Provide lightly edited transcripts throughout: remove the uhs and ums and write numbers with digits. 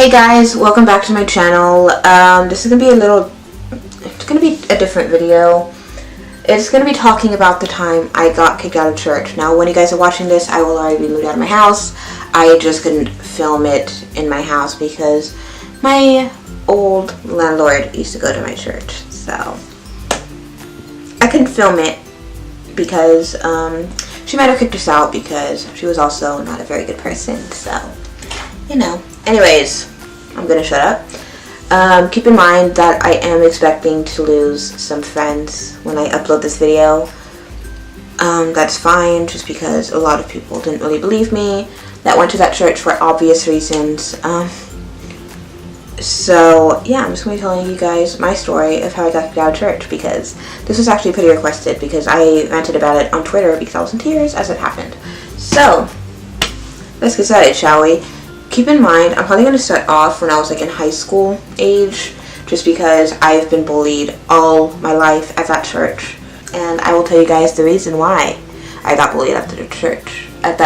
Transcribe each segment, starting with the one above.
Hey guys, welcome back to my channel. This is gonna be a different video. It's gonna be talking about the time I got kicked out of church. Now, when you guys are watching this, I will already be moved out of my house. I just couldn't film it in my house because my old landlord used to go to my church, so I couldn't film it because she might have kicked us out because she was also not a very good person, so you know. Anyways, I'm gonna shut up. Keep in mind that I am expecting to lose some friends when I upload this video. That's fine, just because a lot of people didn't really believe me that went to that church for obvious reasons. So yeah, I'm just gonna be telling you guys my story of how I got kicked out of church, because this was actually pretty requested because I ranted about it on Twitter because I was in tears as it happened. So let's get started, shall we? Keep in mind, I'm probably going to start off when I was like in high school age, just because I've been bullied all my life at that church, and I will tell you guys the reason why I got bullied at that church at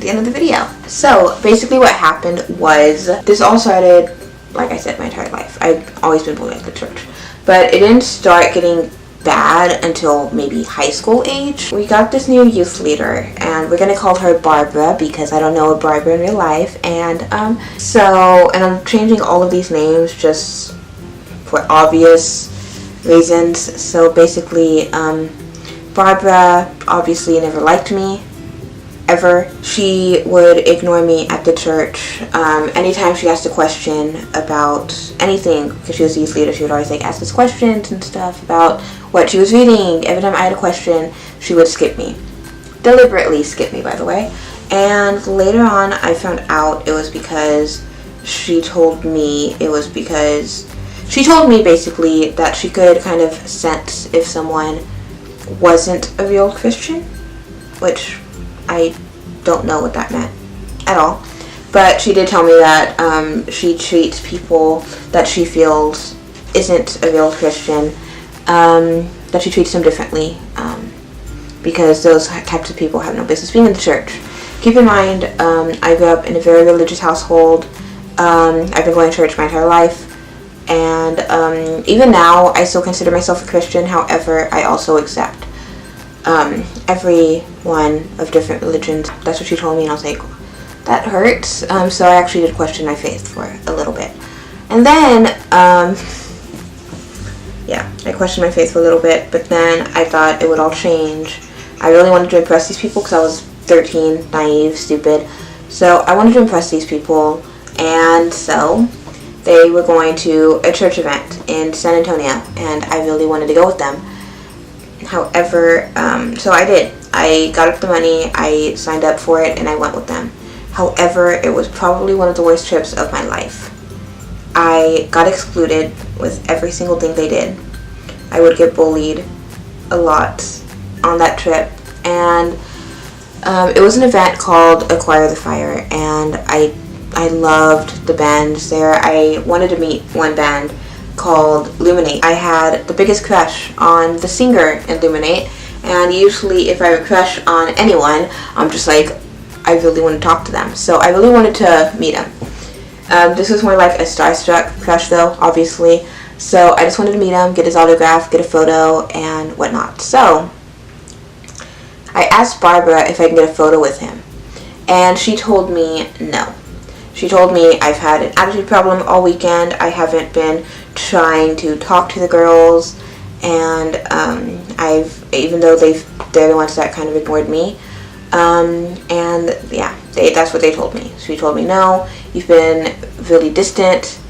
the end of the video. So basically what happened was, this all started, like I said, my entire life. I've always been bullied at the church, but it didn't start getting bad until maybe high school age. We got this new youth leader, and we're gonna call her Barbara because I don't know a Barbara in real life, and I'm changing all of these names just for obvious reasons. So basically, Barbara obviously never liked me ever. She would ignore me at the church. Anytime she asked a question about anything, because she was a youth leader, she would always like ask us questions and stuff about what she was reading. Every time I had a question, she would skip me. Deliberately skip me, by the way. And later on, I found out it was because she told me basically that she could kind of sense if someone wasn't a real Christian, which I don't know what that meant at all. But she did tell me that she treats people that she feels isn't a real Christian, that she treats them differently, because those types of people have no business being in the church. Keep in mind, I grew up in a very religious household. I've been going to church my entire life, and even now I still consider myself a Christian. However, I also accept everyone of different religions. That's what she told me, and I was like, that hurts. So I actually did question my faith for a little bit, and then yeah, I questioned my faith for a little bit, but then I thought it would all change. I really wanted to impress these people because I was 13, naive, stupid. So I wanted to impress these people, and so they were going to a church event in San Antonio, and I really wanted to go with them. However, so I did. I got up the money, I signed up for it, and I went with them. However, it was probably one of the worst trips of my life. I got excluded with every single thing they did. I would get bullied a lot on that trip, and it was an event called Acquire the Fire, and I loved the bands there. I wanted to meet one band called Luminate. I had the biggest crush on the singer in Luminate, and usually if I have a crush on anyone, I'm just like, I really want to talk to them. So I really wanted to meet him. This was more like a starstruck crush though, obviously. So I just wanted to meet him, get his autograph, get a photo, and whatnot. So I asked Barbara if I can get a photo with him, and she told me no. She told me I've had an attitude problem all weekend. I haven't been trying to talk to the girls, and even though they're the ones that kind of ignored me, and yeah, that's what they told me. She told me, no, you've been really distant,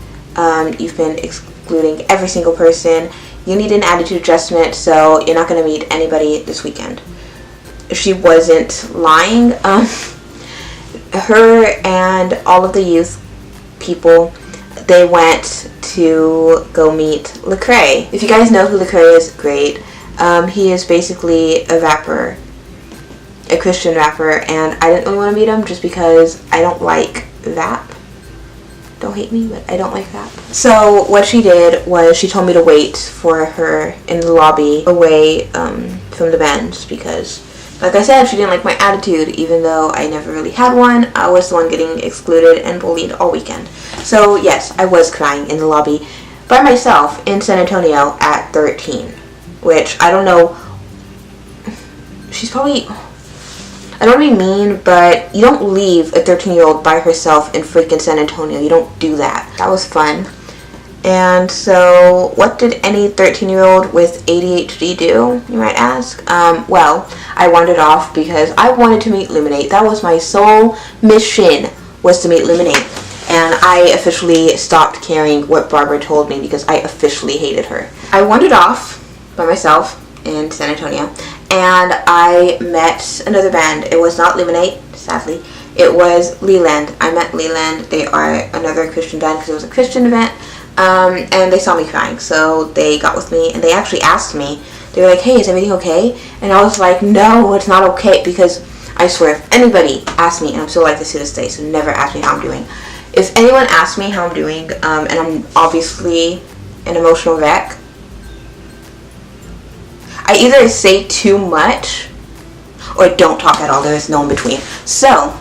you've been excluding every single person, you need an attitude adjustment, so you're not going to meet anybody this weekend. She wasn't lying. Her and all of the youth people, they went to go meet Lecrae. If you guys know who Lecrae is, great. He is basically a rapper, a Christian rapper, and I didn't really want to meet him just because I don't like rap. Don't hate me, but I don't like rap. So what she did was she told me to wait for her in the lobby away from the bands, because like I said, she didn't like my attitude, even though I never really had one. I was the one getting excluded and bullied all weekend. So yes, I was crying in the lobby by myself in San Antonio at 13, which I don't know. She's probably, I don't mean mean, but you don't leave a 13-year-old by herself in freaking San Antonio. You don't do that. That was fun. And so, what did any 13-year-old with ADHD do, you might ask? Well, I wandered off because I wanted to meet Luminate. That was my sole mission, was to meet Luminate. And I officially stopped caring what Barbara told me because I officially hated her. I wandered off by myself in San Antonio, and I met another band. It was not Luminate, sadly. It was Leland. I met Leland. They are another Christian band because it was a Christian event. And they saw me crying, so they got with me, and they actually asked me, they were like, hey, is everything okay? And I was like, no, it's not okay, because I swear, if anybody asked me, and I'm still like this to this day, so never ask me how I'm doing. If anyone asks me how I'm doing, and I'm obviously an emotional wreck, I either say too much, or don't talk at all. There is no in between. So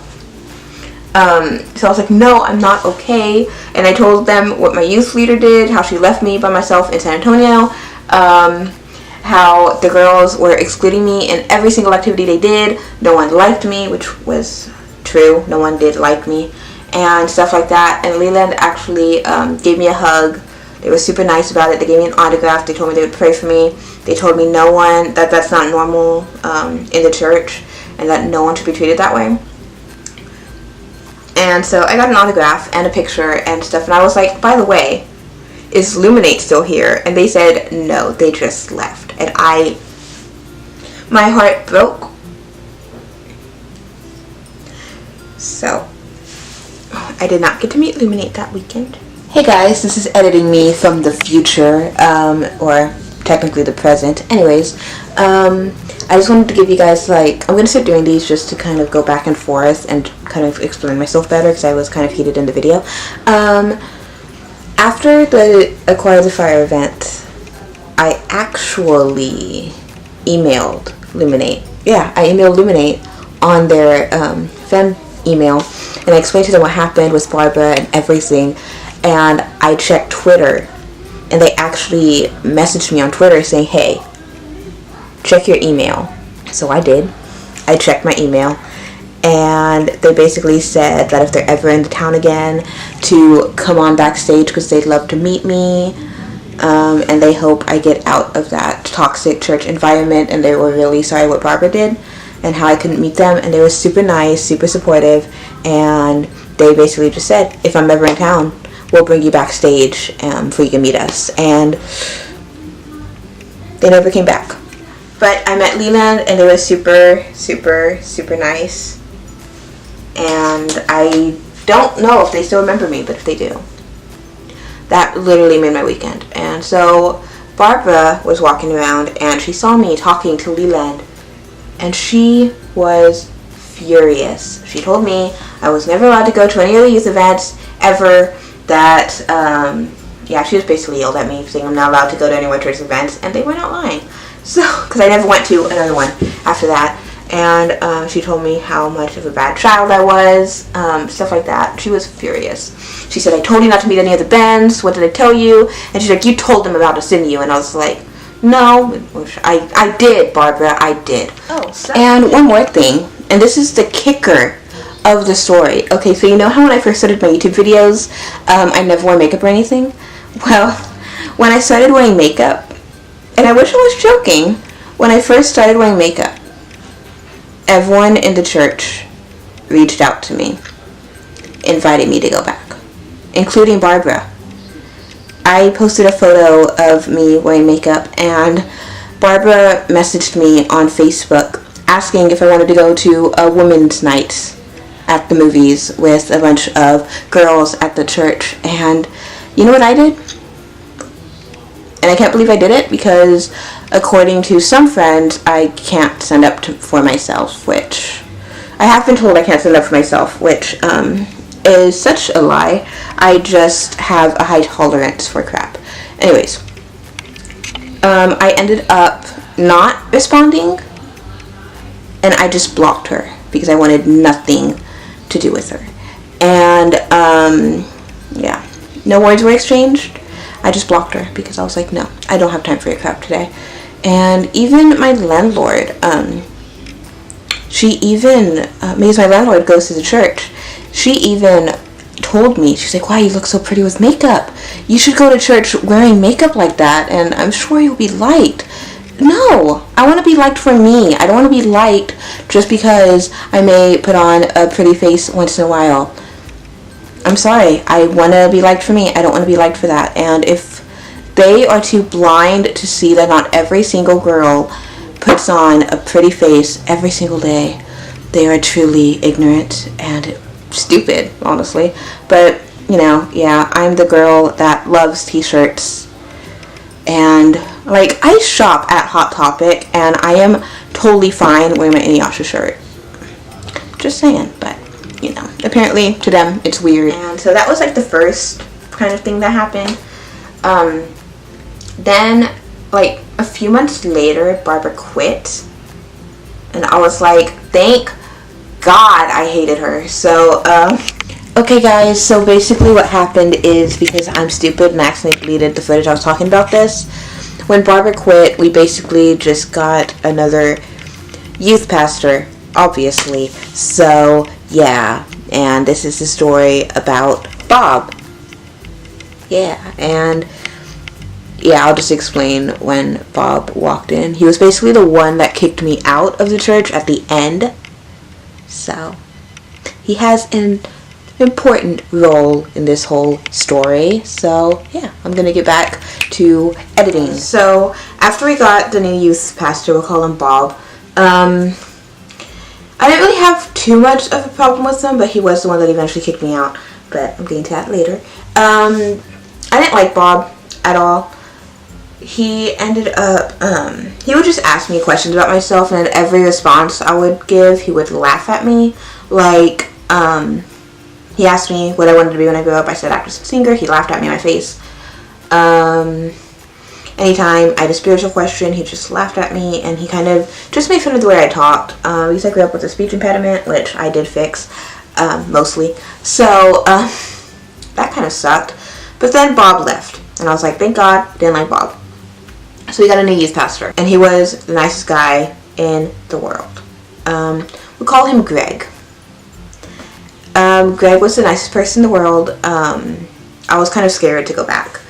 I was like, no, I'm not okay. And I told them what my youth leader did, how she left me by myself in San Antonio, how the girls were excluding me in every single activity they did. No one liked me, which was true. No one did like me and stuff like that. And Leland actually gave me a hug. They were super nice about it. They gave me an autograph. They told me they would pray for me. They told me that's not normal in the church, and that no one should be treated that way. And so I got an autograph and a picture and stuff, and I was like, by the way, is Luminate still here? And they said, no, they just left. And my heart broke. So, I did not get to meet Luminate that weekend. Hey guys, this is editing me from the future, or technically the present. Anyways, I just wanted to give you guys, I'm going to start doing these just to kind of go back and forth and kind of explain myself better, because I was kind of heated in the video. After the Acquire the Fire event, I actually emailed Luminate. Yeah, I emailed Luminate on their fan email, and I explained to them what happened with Barbara and everything, and I checked Twitter, and they actually messaged me on Twitter saying, hey, check your email. So I did. I checked my email, and they basically said that if they're ever in the town again, to come on backstage because they'd love to meet me, and they hope I get out of that toxic church environment, and they were really sorry what Barbara did and how I couldn't meet them, and they were super nice, super supportive, and they basically just said, if I'm ever in town, we'll bring you backstage for you to meet us. And they never came back. But I met Leland, and they were super, super, super nice. And I don't know if they still remember me, but if they do, that literally made my weekend. And so Barbara was walking around, and she saw me talking to Leland, and she was furious. She told me I was never allowed to go to any of the youth events ever, that, she just basically yelled at me, saying I'm not allowed to go to any more church events, and they were not lying. So, because I never went to another one after that, and she told me how much of a bad child I was, stuff like that. She was furious. She said, I told you not to meet any of the bands, what did I tell you? And she's like, you told them about us, didn't you? And I was like, no, I did, Barbara, I did. Oh, so. And one more thing, and this is the kicker of the story. Okay, so you know how when I first started my YouTube videos, I never wore makeup or anything? Well, when I started wearing makeup, and I wish I was joking, when I first started wearing makeup, everyone in the church reached out to me, invited me to go back, including Barbara. I posted a photo of me wearing makeup, and Barbara messaged me on Facebook asking if I wanted to go to a women's night at the movies with a bunch of girls at the church. And you know what I did? And I can't believe I did it, because according to some friends, I can't stand up for myself, which I have been told I can't stand up for myself, which is such a lie. I just have a high tolerance for crap. Anyways, I ended up not responding, and I just blocked her because I wanted nothing to do with her. And yeah, no words were exchanged. I just blocked her because I was like, no, I don't have time for your crap today. And even my landlord, she even, because my landlord goes to the church, she even told me, she's like, wow, you look so pretty with makeup. You should go to church wearing makeup like that, and I'm sure you'll be liked. No, I want to be liked for me. I don't want to be liked just because I may put on a pretty face once in a while. I'm sorry. I want to be liked for me. I don't want to be liked for that. And if they are too blind to see that not every single girl puts on a pretty face every single day, they are truly ignorant and stupid, honestly. But, you know, yeah, I'm the girl that loves t-shirts. And, like, I shop at Hot Topic, and I am totally fine wearing my Inuyasha shirt. Just saying, but, you know, apparently to them it's weird. And so that was, like, the first kind of thing that happened. Then, like, a few months later, Barbara quit. And I was like, thank God I hated her. So, okay guys, so basically what happened is, because I'm stupid and accidentally deleted the footage I was talking about this, when Barbara quit, we basically just got another youth pastor, obviously. So, yeah, and this is the story about Bob. Yeah, and yeah, I'll just explain when Bob walked in. He was basically the one that kicked me out of the church at the end. So, he has an important role in this whole story. So, yeah, I'm going to get back to editing. So, after we got the new youth pastor, we'll call him Bob, I didn't really have too much of a problem with him, but he was the one that eventually kicked me out. But I'm getting to that later. I didn't like Bob at all. He ended up, he would just ask me questions about myself, and at every response I would give, he would laugh at me. Like, he asked me what I wanted to be when I grew up. I said actress and singer. He laughed at me in my face. Anytime I had a spiritual question, he just laughed at me, and he kind of just made fun of the way I talked. Because I grew up with a speech impediment, which I did fix, mostly. So, that kind of sucked. But then Bob left, and I was like, thank God, didn't like Bob. So we got a new youth pastor, and he was the nicest guy in the world. We call him Greg. Greg was the nicest person in the world. I was kind of scared to go back.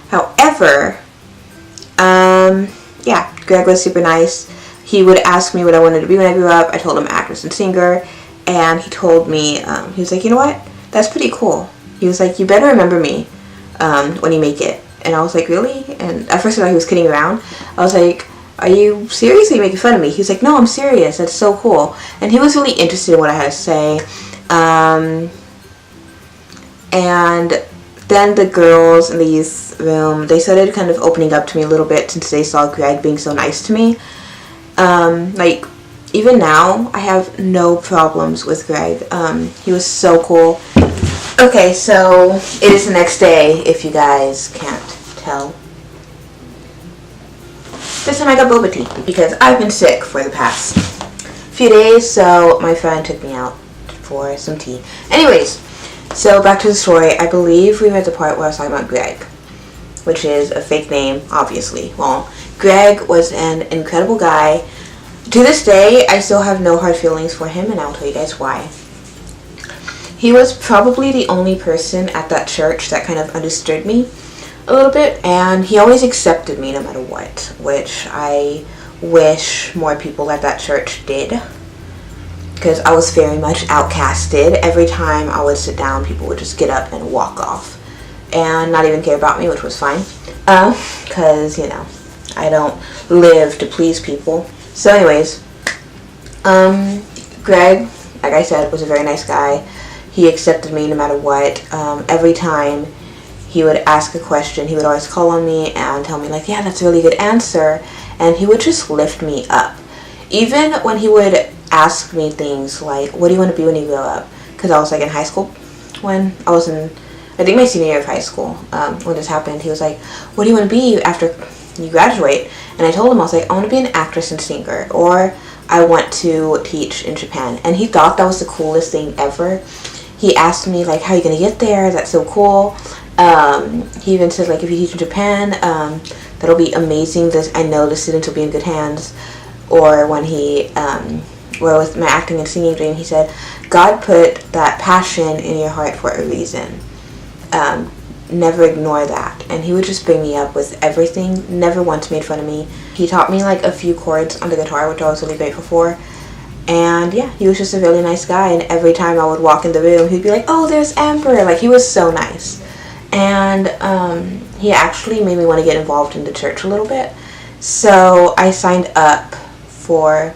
However, yeah, Greg was super nice. He would ask me what I wanted to be when I grew up. I told him actress and singer, and he told me, he was like, you know what? That's pretty cool. He was like, you better remember me when you make it. And I was like, really? And at first I thought he was kidding around. I was like, are you serious or are you making fun of me? He was like, no, I'm serious. That's so cool. And he was really interested in what I had to say. And then the girls in the youth room, they started kind of opening up to me a little bit since they saw Greg being so nice to me. Like, even now, I have no problems with Greg. He was so cool. Okay, so it is the next day, if you guys can't tell. This time I got boba tea because I've been sick for the past few days, so my friend took me out for some tea. Anyways, so back to the story. I believe we were at the part where I was talking about Greg, which is a fake name, obviously. Well, Greg was an incredible guy. To this day, I still have no hard feelings for him, and I'll tell you guys why. He was probably the only person at that church that kind of understood me a little bit, and he always accepted me no matter what, which I wish more people at that church did, because I was very much outcasted. Every time I would sit down, people would just get up and walk off and not even care about me, which was fine, because, you know, I don't live to please people. So anyways, Greg, like I said, was a very nice guy. He accepted me no matter what. Every time he would ask a question, he would always call on me and tell me, like, yeah, that's a really good answer. And he would just lift me up. Even when he would ask me things like, what do you want to be when you grow up? Because I was, like, in high school when I was in, I think my senior year of high school, when this happened. He was like, what do you want to be after you graduate? And I told him, I was like, I want to be an actress and singer, or I want to teach in Japan. And he thought that was the coolest thing ever. he asked me, like, how are you going to get there? That's so cool. He even said, like, if you teach in Japan, that'll be amazing. I know the students will be in good hands. Or when with my acting and singing dream, he said, God put that passion in your heart for a reason. Never ignore that. And he would just bring me up with everything, never once made fun of me. He taught me like a few chords on the guitar, which I was really grateful for. And yeah, he was just a really nice guy, and every time I would walk in the room, he'd be like, oh, there's Amber. Like, he was so nice. And he actually made me want to get involved in the church a little bit. So I signed up for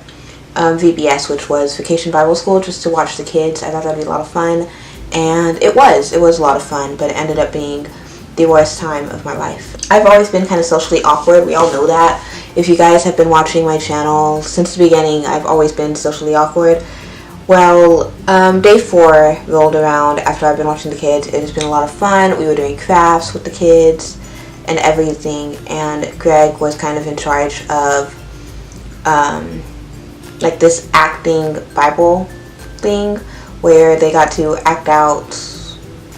VBS, which was Vacation Bible School, just to watch the kids. I thought that'd be a lot of fun. And it was a lot of fun, but it ended up being the worst time of my life. I've always been kind of socially awkward. We all know that. If you guys have been watching my channel since the beginning, I've always been socially awkward. Well, day 4 rolled around after I've been watching the kids. It has been a lot of fun. We were doing crafts with the kids and everything, and Greg was kind of in charge of like this acting Bible thing where they got to act out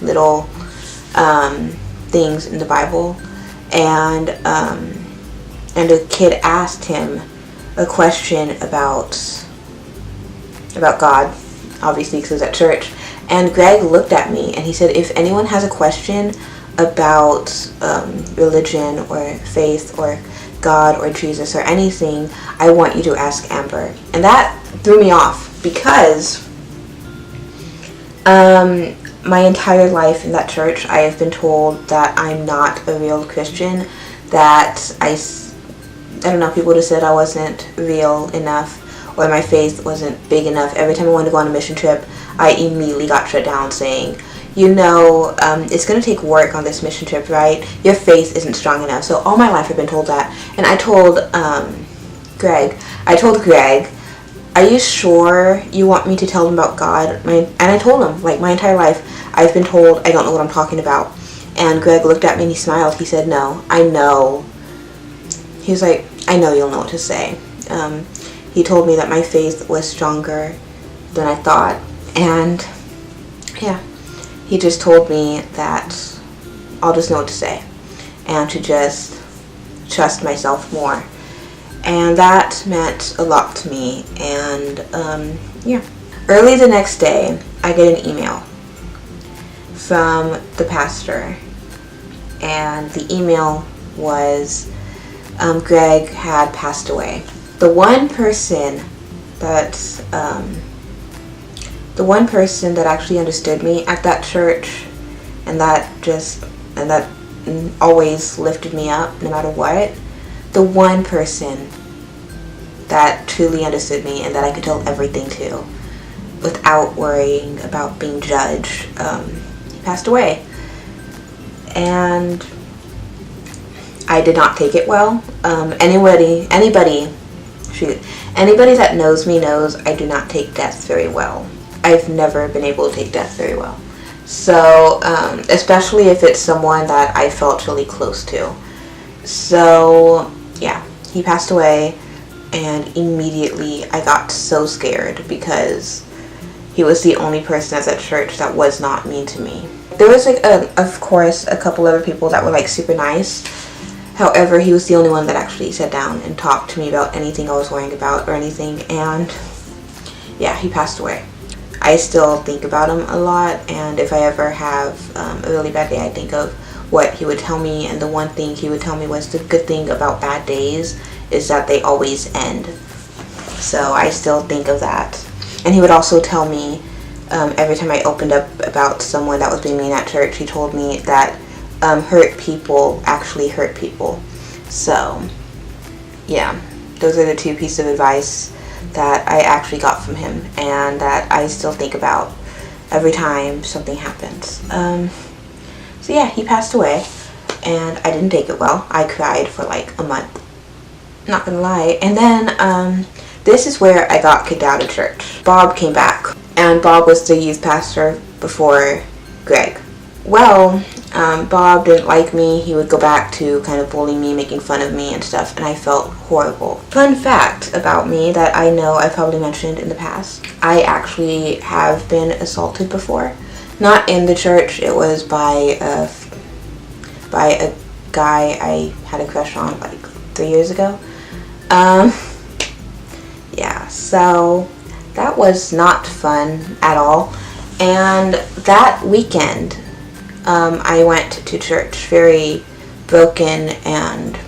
little things in the Bible, and a kid asked him a question about God, obviously because it was at church, and Greg looked at me and he said, if anyone has a question about religion or faith or God or Jesus or anything, I want you to ask Amber. And that threw me off because my entire life in that church, I have been told that I'm not a real Christian, that I don't know, people just said I wasn't real enough or my faith wasn't big enough. Every time I wanted to go on a mission trip, I immediately got shut down saying, you know, it's going to take work on this mission trip, right? Your faith isn't strong enough. So all my life I've been told that. And I told Greg, are you sure you want me to tell them about God? And I told him, like, my entire life I've been told I don't know what I'm talking about. And Greg looked at me and he smiled. He said, no, I know. He was like, I know you'll know what to say. He told me that my faith was stronger than I thought. And yeah, he just told me that I'll just know what to say and to just trust myself more. And that meant a lot to me. And yeah. Early the next day, I get an email from the pastor. And the email was Greg had passed away. The one person that actually understood me at that church, and that always lifted me up no matter what, the one person that truly understood me and that I could tell everything to without worrying about being judged, he passed away. And I did not take it well. Anybody that knows me knows I do not take death very well. I've never been able to take death very well. So, especially if it's someone that I felt really close to. So, yeah, he passed away, and immediately I got so scared because he was the only person at that church that was not mean to me. There was, like, of course, a couple other people that were, like, super nice. However, he was the only one that actually sat down and talked to me about anything I was worrying about or anything, and yeah, he passed away. I still think about him a lot, and if I ever have a really bad day, I think of what he would tell me, and the one thing he would tell me was the good thing about bad days is that they always end. So I still think of that. And he would also tell me, every time I opened up about someone that was being mean at church, he told me that hurt people actually hurt people. So yeah, those are the 2 pieces of advice that I actually got from him and that I still think about every time something happens. So yeah, he passed away and I didn't take it well. I cried for like a month, not gonna lie. And then this is where I got kicked out of church. Bob came back, and Bob was the youth pastor before Greg. Well, Bob didn't like me. He would go back to kind of bullying me, making fun of me and stuff, and I felt horrible. Fun fact about me that I know I've probably mentioned in the past, I actually have been assaulted before. Not in the church. It was by a guy I had a crush on like 3 years ago. Yeah, so that was not fun at all. And that weekend, I went to church very broken, and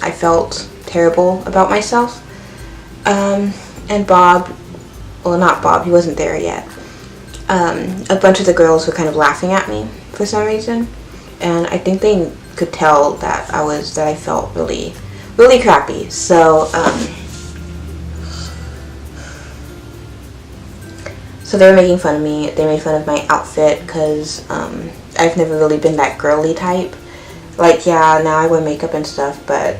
I felt terrible about myself. And Bob, well, not Bob, he wasn't there yet. A bunch of the girls were kind of laughing at me for some reason, and I think they could tell that I felt really, really crappy. So they were making fun of me. They made fun of my outfit because I've never really been that girly type. Like, yeah, now I wear makeup and stuff, but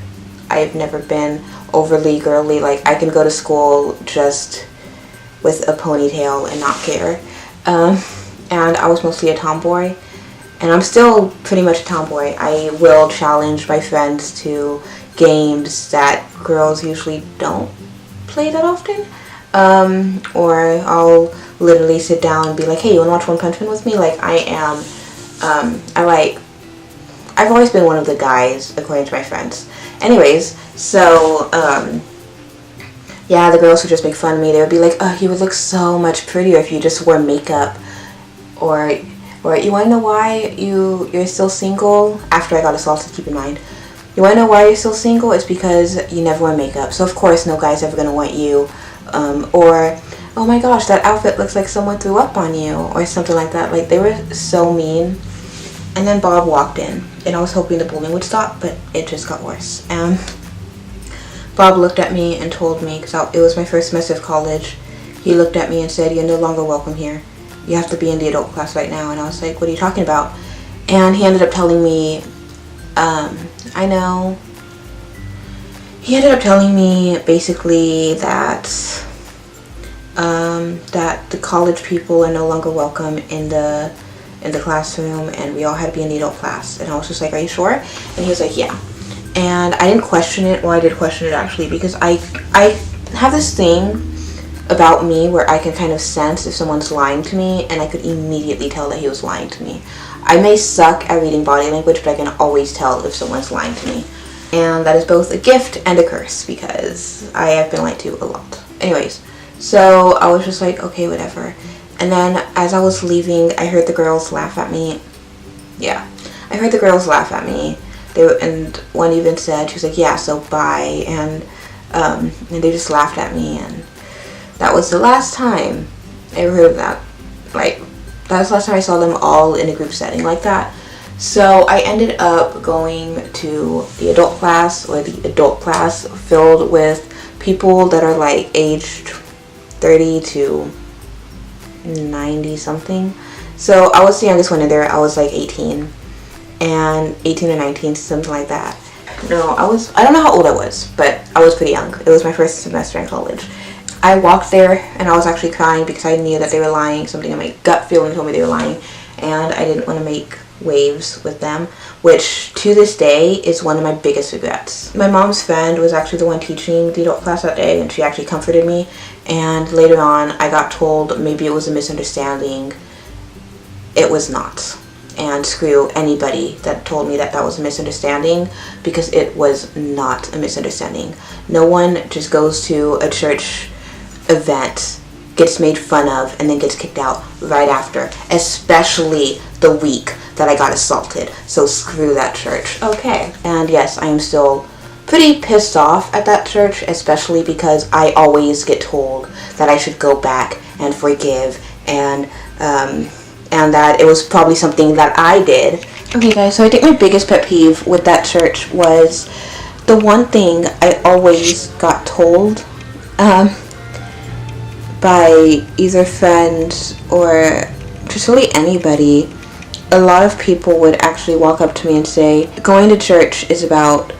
I've never been overly girly. Like, I can go to school just with a ponytail and not care. And I was mostly a tomboy, and I'm still pretty much a tomboy. I will challenge my friends to games that girls usually don't play that often. Or I'll literally sit down and be like, hey, you wanna watch One Punch Man with me? Like, I've always been one of the guys, according to my friends. Anyways, so, yeah, the girls would just make fun of me. They would be like, oh, you would look so much prettier if you just wore makeup. Or you wanna know why you're still single? After I got assaulted, keep in mind. You wanna know why you're still single? It's because you never wear makeup. So of course no guy's ever gonna want you. Or, oh my gosh, that outfit looks like someone threw up on you, or something like that. Like, they were so mean. And then Bob walked in, and I was hoping the bullying would stop, but it just got worse. Bob looked at me and told me, because it was my first semester of college, he looked at me and said, you're no longer welcome here. You have to be in the adult class right now. And I was like, what are you talking about? And he ended up telling me, I know. He ended up telling me basically that that the college people are no longer welcome in the classroom, and we all had to be in the adult class. And I was just like, are you sure? And he was like, yeah. And I didn't question it. Well, I did question it actually, because I have this thing about me where I can kind of sense if someone's lying to me, and I could immediately tell that he was lying to me. I may suck at reading body language, but I can always tell if someone's lying to me. And that is both a gift and a curse, because I have been lied to a lot. Anyways, so I was just like, okay, whatever. And then as I was leaving, I heard the girls laugh at me. Yeah, I heard the girls laugh at me. And one even said, she was like, yeah, so bye. And they just laughed at me, and that was the last time I ever heard of that. Like, that was the last time I saw them all in a group setting like that. So I ended up going to the adult class, or the adult class filled with people that are like aged 30 to 90 something. So I was the youngest one in there. I was like 18 or 19, something like that. No, I don't know how old I was, but I was pretty young. It was my first semester in college. I walked there, and I was actually crying because I knew that they were lying. Something in my gut feeling told me they were lying, and I didn't want to make waves with them, which to this day is one of my biggest regrets. My mom's friend was actually the one teaching the adult class that day, and she actually comforted me. And later on, I got told maybe it was a misunderstanding. It was not. And screw anybody that told me that that was a misunderstanding, because it was not a misunderstanding. No one just goes to a church event, gets made fun of, and then gets kicked out right after, especially the week that I got assaulted. So screw that church. Okay. And yes, I am still pretty pissed off at that church, especially because I always get told that I should go back and forgive, and that it was probably something that I did. Okay guys, so I think my biggest pet peeve with that church was the one thing I always got told by either friends or just really anybody. A lot of people would actually walk up to me and say, going to church is about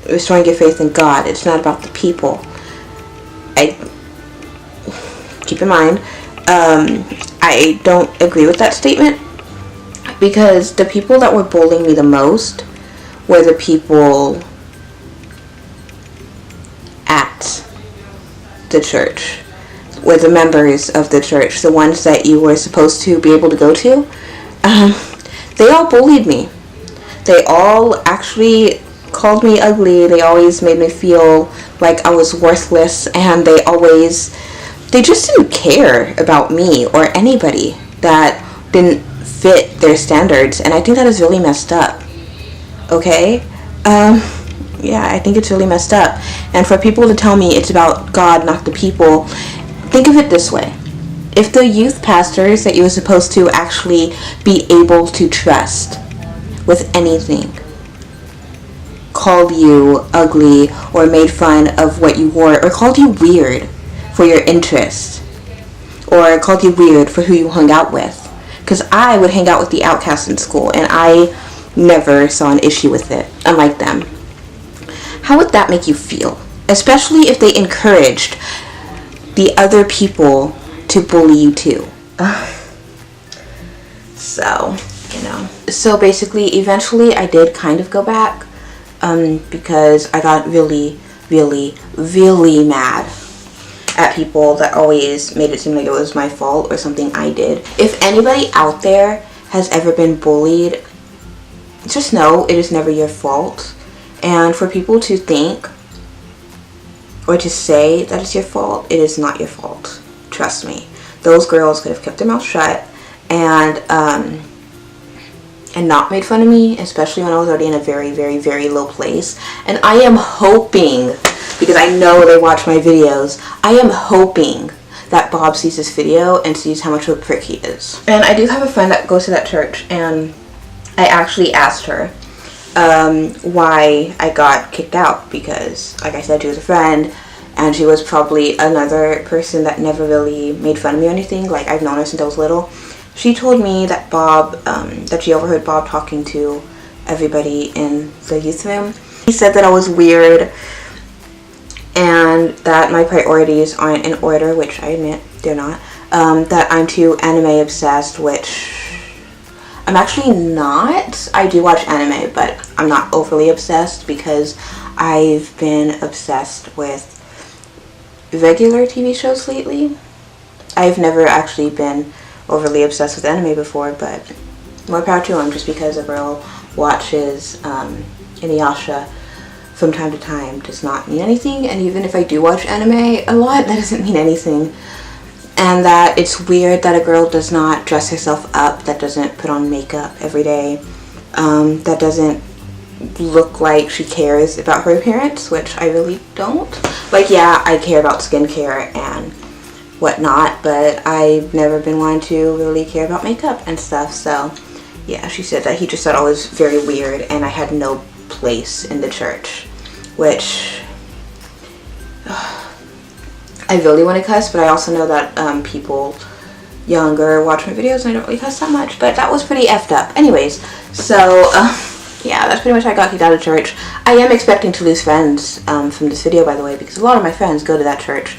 restoring your faith in God. It's not about the people. Keep in mind, I don't agree with that statement, because the people that were bullying me the most were the people at the church. with the members of the church, the ones that you were supposed to be able to go to, they all bullied me. They all actually called me ugly. They always made me feel like I was worthless, and they just didn't care about me or anybody that didn't fit their standards, and I think that is really messed up. Okay? Yeah, I think it's really messed up. And for people to tell me it's about God, not the people, think of it this way. If the youth pastors that you were supposed to actually be able to trust with anything called you ugly or made fun of what you wore or called you weird for your interest or called you weird for who you hung out with, because I would hang out with the outcasts in school and I never saw an issue with it, unlike them. How would that make you feel? Especially if they encouraged the other people to bully you too. So, So basically, eventually I did kind of go back because I got really, really, really mad at people that always made it seem like it was my fault or something I did. If anybody out there has ever been bullied, just know it is never your fault. And for people to think or to say that it's your fault, it is not your fault. Trust me. Those girls could have kept their mouth shut and not made fun of me, especially when I was already in a very, very, very low place. And I am hoping, because I know they watch my videos, I am hoping that Bob sees this video and sees how much of a prick he is. And I do have a friend that goes to that church, and I actually asked her why I got kicked out, because, like I said, she was a friend, and she was probably another person that never really made fun of me or anything. Like, I've known her since I was little. She told me that that she overheard Bob talking to everybody in the youth room. He said that I was weird and that my priorities aren't in order, which I admit they're not. That I'm too anime obsessed, which I'm actually not. I do watch anime, but I'm not overly obsessed because I've been obsessed with regular TV shows lately. I've never actually been overly obsessed with anime before, but more power to him. Just because a girl watches Inuyasha from time to time does not mean anything, and even if I do watch anime a lot, that doesn't mean anything. And that it's weird that a girl does not dress herself up, that doesn't put on makeup every day, that doesn't look like she cares about her appearance, which I really don't. Like, yeah, I care about skincare and whatnot, but I've never been one to really care about makeup and stuff. So yeah, she said that he just thought I was very weird and I had no place in the church, which I really want to cuss, but I also know that people younger watch my videos and I don't really cuss that much, but that was pretty effed up. Anyways, so yeah, that's pretty much how I got kicked out of church. I am expecting to lose friends from this video, by the way, because a lot of my friends go to that church.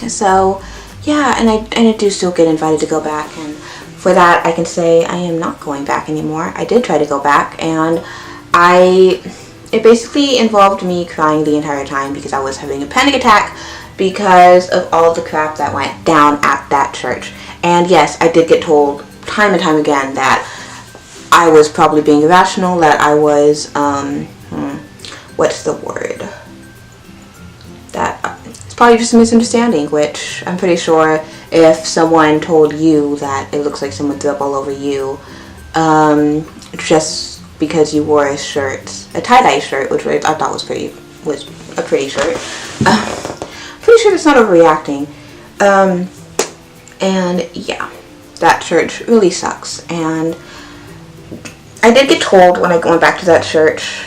So yeah, and I do still get invited to go back, and for that I can say I am not going back anymore. I did try to go back, and it basically involved me crying the entire time because I was having a panic attack because of all the crap that went down at that church. And yes, I did get told time and time again that I was probably being irrational, that I was, what's the word? That it's probably just a misunderstanding, which I'm pretty sure if someone told you that it looks like someone threw up all over you, just because you wore a shirt, a tie-dye shirt, which I thought was a pretty shirt. Pretty sure it's not overreacting. And yeah, that church really sucks. And I did get told when I went back to that church,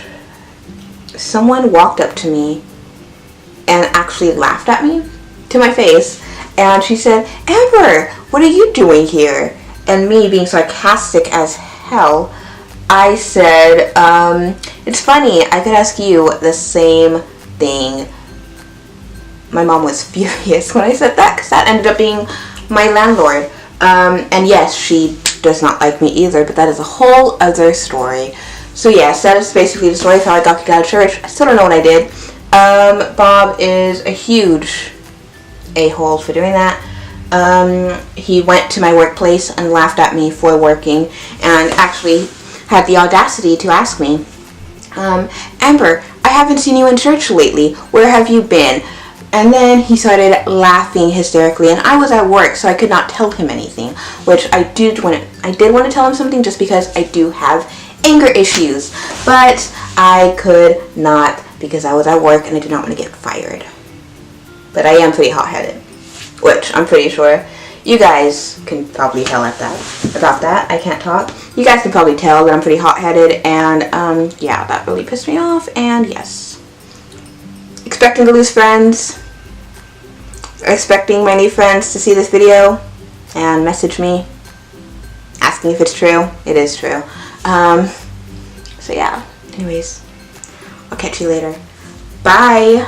someone walked up to me and actually laughed at me to my face, and she said, "Amber, what are you doing here?" And me, being sarcastic as hell, I said, "It's funny, I could ask you the same thing." My mom was furious when I said that, because that ended up being my landlord. And yes, she does not like me either, but that is a whole other story. So yes, that is basically the story of how I got kicked out of church. I still don't know what I did. Bob is a huge a-hole for doing that. He went to my workplace and laughed at me for working, and actually had the audacity to ask me, Amber, I haven't seen you in church lately. Where have you been? And then he started laughing hysterically, and I was at work, so I could not tell him anything, which I did want to tell him something just because I do have anger issues, but I could not because I was at work and I did not want to get fired. But I am pretty hot-headed, which I'm pretty sure you guys can probably tell about that. I can't talk. You guys can probably tell that I'm pretty hot-headed, and yeah, that really pissed me off. And yes, expecting to lose friends, expecting my new friends to see this video and message me asking if it's true. It is true. So yeah, anyways, I'll catch you later. Bye.